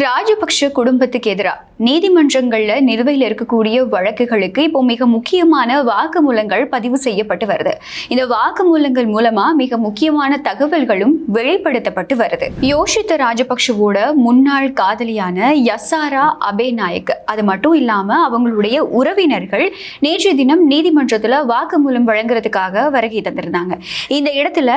ராஜபக்ஷ குடும்பத்துக்கு எதிராக நீதிமன்றங்கள்ல நிலுவையில் இருக்கக்கூடிய வழக்குகளுக்கு இப்போ மிக முக்கியமான வாக்குமூலங்கள் பதிவு செய்யப்பட்டு வருது. இந்த வாக்குமூலங்கள் மூலமா மிக முக்கியமான தகவல்களும் வெளிப்படுத்தப்பட்டு வருது. யோஷித்த ராஜபக்ஷவோட முன்னாள் காதலியான யசாரா அபேநாயக், அது மட்டும் இல்லாம அவங்களுடைய உறவினர்கள் நேற்றைய தினம் நீதிமன்றத்துல வாக்குமூலம் வழங்குறதுக்காக வருகை தந்திருந்தாங்க. இந்த இடத்துல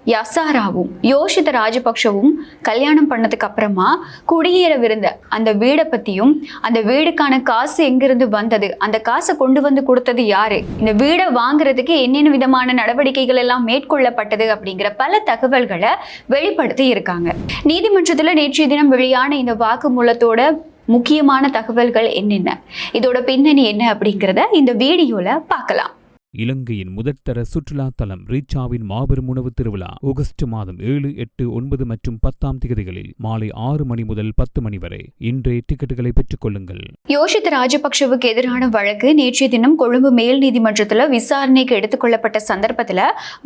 யசாராவும் யோஷித்த ராஜபக்ஷவும் கல்யாணம் பண்ணதுக்கு அப்புறமா குடியேறவிருந்த அந்த வீடை பத்தியும், அந்த வீடுக்கான காசு எங்கிருந்து வந்தது, அந்த காசை கொண்டு வந்து கொடுத்தது யாரு, இந்த வீடை வாங்குறதுக்கு என்னென்ன விதமான நடவடிக்கைகள் எல்லாம் மேற்கொள்ளப்பட்டது அப்படிங்கிற பல தகவல்களை வெளிப்படுத்தி இருக்காங்க. நீதிமன்றத்துல நேற்றைய தினம் வெளியான இந்த வாக்குமூலத்தோட முக்கியமான தகவல்கள் என்னென்ன, இதோட பின்னணி என்ன அப்படிங்கிறத இந்த வீடியோல பார்க்கலாம். இலங்கையின் முதற்தர சுற்றுலா தலம் ரீச்சாவின் மாபெரும் உணவு திருவிழா ஆகஸ்ட் மாதம் 7, 8, 9 மற்றும் 10ஆம் தேதிகளில் மாலை 6 மணி முதல் 10 மணி வரை இன்றைய டிக்கெட்டுகளை பெற்றுக் கொள்ளுங்கள். யோஷித்த ராஜபக்ஷவுக்கு எதிரான வழக்கு நேற்றைய தினம் கொழும்பு மேல் நீதிமன்றத்தில் விசாரணைக்கு எடுத்துக் கொள்ளப்பட்ட சந்தர்ப்பத்தில்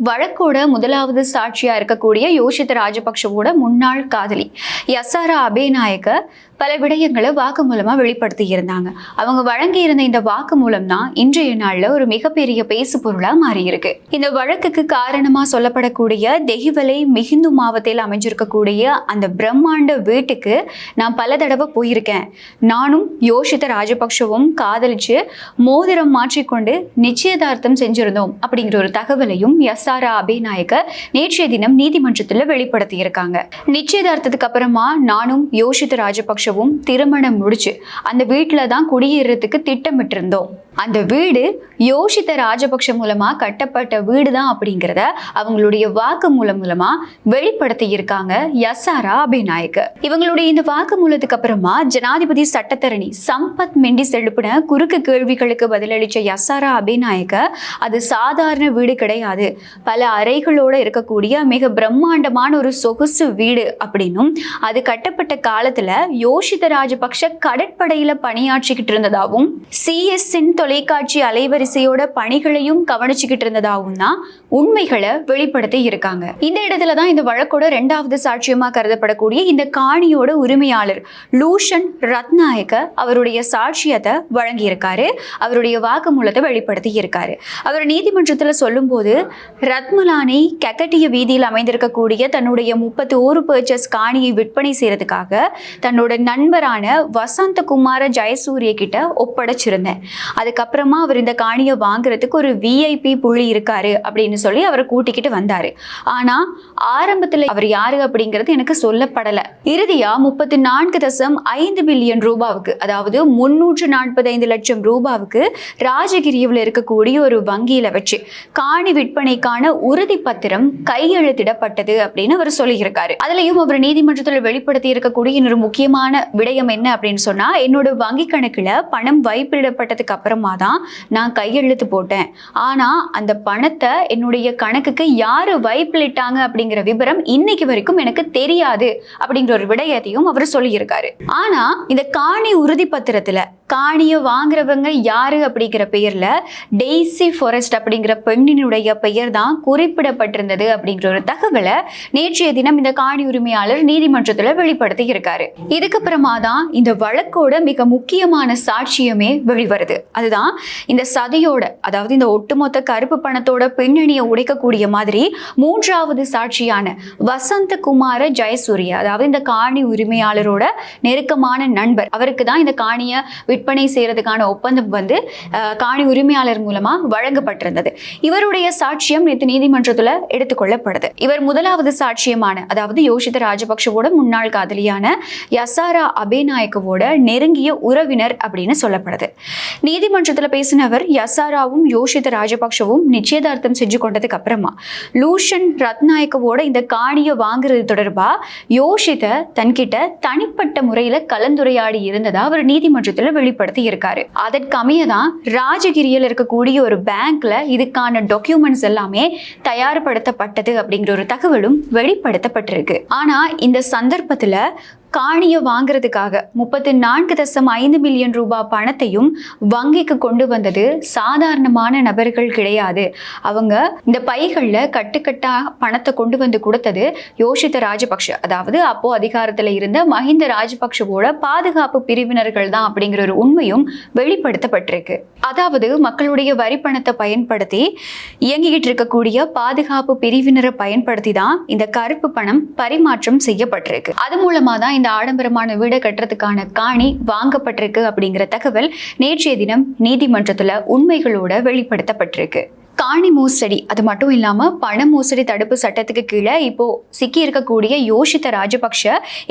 வழக்கோட முதலாவது சாட்சியா இருக்கக்கூடிய யோஷித்த ராஜபக்ஷவோட முன்னாள் காதலி யசாரா அபேநாயக்க பல விடயங்களை வாக்குமூலமா வெளிப்படுத்தி இருந்தாங்க. அவங்க வழங்கி இருந்த இந்த வாக்குமூலம் தான் இன்றைய நாள்ல ஒரு மிகப்பெரிய பேசு பொருளா மாறி இருக்கு. இந்த வழக்குக்கு காரணமா சொல்லப்படக்கூடிய தெஹிவலை மிகிந்து மாவட்டத்தில் அமைஞ்சிருக்கக்கூடிய அந்த பிரம்மாண்ட வீட்டுக்கு நான் பல தடவை போயிருக்கேன். நானும் யோஷித்த ராஜபக்ஷவும் காதலிச்சு மோதிரம் மாற்றிக்கொண்டு நிச்சயதார்த்தம் செஞ்சிருந்தோம் அப்படிங்கிற ஒரு தகவலையும் யசாரா அபேநாயக்க நேற்றைய தினம் நீதிமன்றத்துல வெளிப்படுத்தி இருக்காங்க. நிச்சயதார்த்தத்துக்கு அப்புறமா நானும் யோஷித்த ராஜபக்ஷவும் திருமணம் முடிச்சு அந்த வீட்டுல தான் குடியேறதுக்கு திட்டமிட்டு இருந்தோம். அந்த வீடு யோஷித்த ராஜபக்ஷ மூலமா கட்டப்பட்ட வீடு தான் அப்படிங்கிறத அவங்களுடைய வாக்கு மூலமா வெளிப்படுத்தி இருக்காங்க யசாரா அபேநாயக்க. இவங்களுடைய இந்த வாக்கு மூலத்துக்கு அப்புறமா ஜனாதிபதி சட்டத்தரணி சம்பத் மெண்டிஸ் எழுப்பின குறுக்கு கேள்விகளுக்கு பதிலளிச்ச யசாரா அபேநாயக்க, அது சாதாரண வீடு கிடையாது, பல அறைகளோட இருக்கக்கூடிய மிக பிரம்மாண்டமான ஒரு சொகுசு வீடு அப்படின்னும், அது கட்டப்பட்ட காலத்துல யோஷித்த ராஜபக்ஷ கடற்படையில பணியாற்றிக்கிட்டு இருந்ததாகவும் CSN தொலைக்காட்சி அலைவரிசையோட பணிகளையும் கவனிச்சுக்கிட்டு இருந்ததாகவும் தான் உண்மைகளை வெளிப்படுத்தி இருக்காங்க. இந்த இடத்துல தான் இந்த வழக்கோட 2வது சாட்சியமா கருதப்படக்கூடிய இந்த காணியோட உரிமையாளர் லூஷன் ரத்நாயக்க அவருடைய சாட்சியத்தை வழங்கி இருக்காரு. அவருடைய வாக்குமூலத்தை வெளிப்படுத்தி இருக்காரு. அவர் நீதிமன்றத்துல சொல்லும் போது, ரத்மலானை கெக்கட்டிய வீதியில் அமைந்திருக்கக்கூடிய தன்னுடைய 31 பர்ச்சஸ் காணியை விற்பனை செய்யறதுக்காக தன்னோட நண்பரான வசந்தகுமார ஜெயசூரிய கிட்ட ஒப்படைச்சிருந்தேன். அதுக்கப்புறமா அவர் இந்த காணியை வாங்குறதுக்கு ஒரு VIP புள்ளி இருக்காரு அப்படின்னு சொல்லி அவரை கூட்டிக்கிட்டு வந்தாரு. ஆனா ஆரம்பத்துல அவர் யாரு அப்படிங்கிறது எனக்கு சொல்லப்படல. இறுதியா 34.5 பில்லியன் ரூபாவுக்கு, அதாவது 345 லட்சம் ரூபாவுக்கு ராஜகிரியில் இருக்கக்கூடிய ஒரு வங்கியில வச்சு காணி விற்பனைக்கான உறுதி பத்திரம் கையெழுத்திடப்பட்டது அப்படின்னு அவர் சொல்லியிருக்காரு. அதுலயும் அவர் நீதிமன்றத்தில் வெளிப்படுத்தி இருக்கக்கூடிய இன்னொரு முக்கியமான விடயம் என்ன அப்படின்னு சொன்னா, என்னோட வங்கி கணக்குல பணம் வைப்பிடப்பட்டதுக்கு அப்புறமா தான் நான் கையெழுத்து போட்டேன். ஆனா அந்த பணத்தை என்னுடைய கணக்குக்கு யாரு வைப்பிலிட்டாங்க அப்படிங்கிற விவரம் இன்னைக்கு வரைக்கும் எனக்கு தெரியாது அப்படிங்கிற ஒரு விடயத்தையும் அவர் சொல்லியிருக்காரு. ஆனா இந்த காணி உறுதி பத்திரத்துல காணியை வாங்குறவங்க யாரு அப்படிங்கிற பெயர்ல டெய்சி ஃபாரஸ்ட் அப்படிங்கிற பெண்ணினுடைய பெயர் தான் குறிப்பிடப்பட்டிருந்தது அப்படிங்கிற ஒரு தகவலை நேற்றைய தினம் இந்த காணி உரிமையாளர் நீதிமன்றத்துல வெளிப்படுத்தி இருக்காரு. இதுக்கப்புறமா தான் இந்த வழக்கோட மிக முக்கியமான சாட்சியமே வெளிவருது. அதுதான் இந்த சதியோட, அதாவது இந்த ஒட்டுமொத்த கருப்பு பணத்தோட பின்னணியை உடைக்கக்கூடிய மாதிரி 3வது சாட்சியான வசந்தகுமார ஜெயசூரிய, அதாவது இந்த காணி உரிமையாளரோட நெருக்கமான நண்பர், அவருக்கு தான் இந்த காணியை விற்பனை செய்யறதுக்கான ஒப்பந்தம் வந்து காணி உரிமையாளர் மூலமா வழங்கப்பட்டிருந்தது. இவருடைய சாட்சியம் நேற்று நீதிமன்றத்துல எடுத்துக்கொள்ளப்படுது. இவர் முதலாவது சாட்சியமான, அதாவது யோஷித்த ராஜபக்ஷவோட முன்னாள் காதலியான யசாரா அபேநாயக்கவோட நெருங்கிய உறவினர் அப்படின்னு சொல்லப்படுது. நீதிமன்றத்துல பேசினவர், யசாராவும் யோஷித்த ராஜபக்ஷவும் நிச்சயதார்த்தம் செஞ்சு கொண்டதுக்கு அப்புறமா லூஷன் ரத்நாயக்கவோட இந்த காணியை வாங்குறது தொடர்பா யோஷித்த தன்கிட்ட தனிப்பட்ட முறையில கலந்துரையாடி இருந்ததா அவர் நீதிமன்றத்துல வெளிப்படுத்தி இருக்காரு. அதற்கமையதான் ராஜகிரியில் இருக்கக்கூடிய ஒரு பேங்க்ல இதுக்கான டாக்குமெண்ட்ஸ் எல்லாமே தயார்படுத்தப்பட்டது அப்படிங்கிற ஒரு தகவலும் வெளிப்படுத்தப்பட்டிருக்கு. ஆனா இந்த சந்தர்ப்பத்துல காணியை வாங்குறதுக்காக 34.5 மில்லியன் ரூபாய் பணத்தையும் வங்கிக்கு கொண்டு வந்தது சாதாரணமான நபர்கள் கிடையாது. அவங்க இந்த பைகள்ல கட்டுக்கட்டா பணத்தை கொண்டு வந்து கொடுத்தது யோஷித்த ராஜபக்ஷ, அதாவது அப்போ அதிகாரத்துல இருந்த மஹிந்த ராஜபக்ஷவோட பாதுகாப்பு பிரிவினர்கள் தான் அப்படிங்கிற ஒரு உண்மையும் வெளிப்படுத்தப்பட்டிருக்கு. அதாவது மக்களுடைய வரி பணத்தை பயன்படுத்தி இயங்கிக்கிட்டு இருக்கக்கூடிய பாதுகாப்பு பிரிவினரை பயன்படுத்தி தான் இந்த கருப்பு பணம் பரிமாற்றம் செய்யப்பட்டிருக்கு. அது மூலமா தான் இந்த ஆடம்பரமான வீடு கட்டுறதுக்கான காணி வாங்கப்பட்டிருக்கு அப்படிங்கிற தகவல் நேற்றைய தினம் நீதிமன்றத்துல உண்மைகளோட வெளிப்படுத்தப்பட்டிருக்கு. காணி மோசடி அது மட்டும் இல்லாம பண மோசடி தடுப்பு சட்டத்துக்கு கீழே இப்போ சிக்கி இருக்கக்கூடிய யோஷித்த ராஜபக்ஷ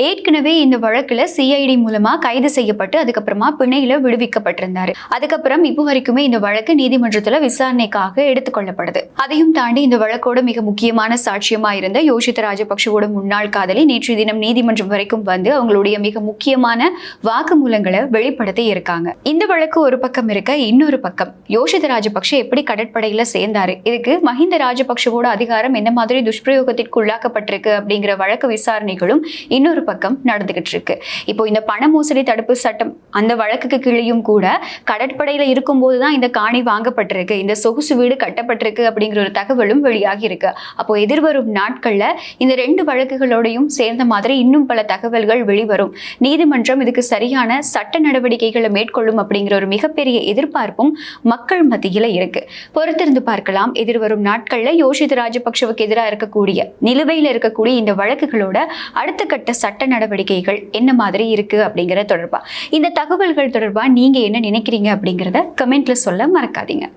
ஏற்கனவே இந்த வழக்குல சிஐடி மூலமா கைது செய்யப்பட்டு அதுக்கப்புறமா பிணையில விடுவிக்கப்பட்டிருந்தாரு. அதுக்கப்புறம் இப்போ வரைக்குமே இந்த வழக்கு நீதிமன்றத்துல விசாரணைக்காக எடுத்துக்கொள்ளப்படுது. அதையும் தாண்டி இந்த வழக்கோட மிக முக்கியமான சாட்சியமா இருந்த யோஷித்த ராஜபக்ஷவோட முன்னாள் காதலி நேற்று தினம் நீதிமன்றம் வரைக்கும் வந்து அவங்களுடைய மிக முக்கியமான வாக்குமூலங்களை வெளிப்படுத்தி இருக்காங்க. இந்த வழக்கு ஒரு பக்கம் இருக்க, இன்னொரு பக்கம் யோஷித்த ராஜபக்ஷ எப்படி கடற்படையில சேர்ந்தாரு, இதுக்கு மஹிந்த ராஜபக்ஷவோட அதிகாரம் என்ன மாதிரி துஷ்பிரயோகத்திற்கு உள்ளாக்கப்பட்டிருக்கு அப்படிங்கிற வழக்கு விசாரணைகளும் இன்னொரு பக்கம் நடந்துகிட்டு இருக்கு. இப்போ இந்த பண மோசடி தடுப்பு சட்டம் அந்த வழக்குக்கு கீழேயும் கூட கடற்படையில இருக்கும் போதுதான் இந்த காணி வாங்கப்பட்டிருக்கு, இந்த சொகுசு வீடு கட்டப்பட்டிருக்கு அப்படிங்கிற ஒரு தகவலும் வெளியாகி இருக்கு. அப்போ எதிர்வரும் நாட்கள்ல இந்த 2 வழக்குகளோடையும் சேர்ந்த மாதிரி இன்னும் பல தகவல்கள் வெளிவரும். நீதிமன்றம் இதுக்கு சரியான சட்ட நடவடிக்கைகளை மேற்கொள்ளும் அப்படிங்கிற ஒரு மிகப்பெரிய எதிர்பார்ப்பும் மக்கள் மத்தியில இருக்கு. பொறுத்திருந்து பார்க்கலாம். எதிர்வரும் நாட்கள்ல யோஷித்த ராஜபக்ஷவுக்கு எதிராக இருக்கக்கூடிய நிலுவையில் இருக்கக்கூடிய இந்த வழக்குகளோட அடுத்த கட்ட சட்ட நடவடிக்கைகள் என்ன மாதிரி இருக்கு அப்படிங்கிற தொடர்பா இந்த தகவல்கள் தொடர்பா நீங்க என்ன நினைக்கிறீங்க அப்படிங்கிறத கமெண்ட்ல சொல்ல மறக்காதீங்க.